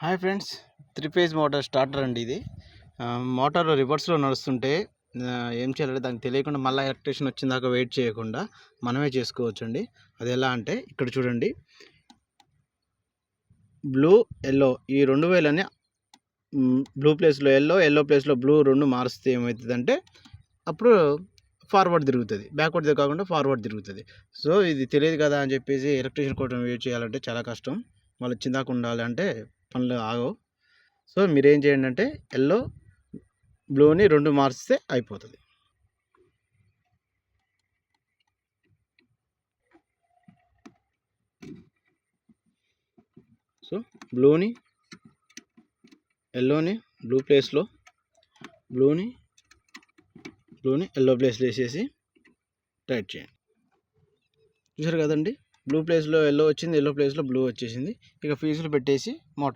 Hi friends, 3 phase motor starter అండి ఇది. Motor రివర్స్లో నడుస్తుంటే ఏం చేయాలంటే దానికి తెలియకుండా మళ్ళీ ఎలక్ట్రీషియన్ వచ్చిన దాకా వెయిట్ చేయకుండా మనమే చేసుకోవచ్చు అండి. అది ఎలా అంటే ఇక్కడ చూడండి, బ్లూ ఎల్లో ఈ 2 వేలని బ్లూ ప్లేస్లో ఎల్లో ప్లేస్లో బ్లూ 2 మారిస్తే ఏమవుతుందంటే అప్పుడు ఫార్వర్డ్ తిరుగుతుంది, బ్యాక్వర్డ్ కాకుండా ఫార్వర్డ్ తిరుగుతుంది. సో ఇది తెలియదు కదా అని చెప్పేసి ఎలక్ట్రీషియన్ కోసం వెయిట్ చేయాలంటే చాలా కష్టం. వాళ్ళు వచ్చిందాక ఉండాలి అంటే పనులు ఆగవు. సో మీరేం చేయండి అంటే ఎల్లో బ్లూని 2 మార్చితే అయిపోతుంది. సో బ్లూని ఎల్లోని బ్లూ ప్లేస్లో బ్లూని ఎల్లో ప్లేస్లో వేసేసి టైట్ చేయండి. చూసారు కదండి, బ్లూ ప్లేస్లో ఎల్లో వచ్చింది, ఎల్లో ప్లేస్లో బ్లూ వచ్చేసింది. ఇక ఫీజులు పెట్టేసి మోటార్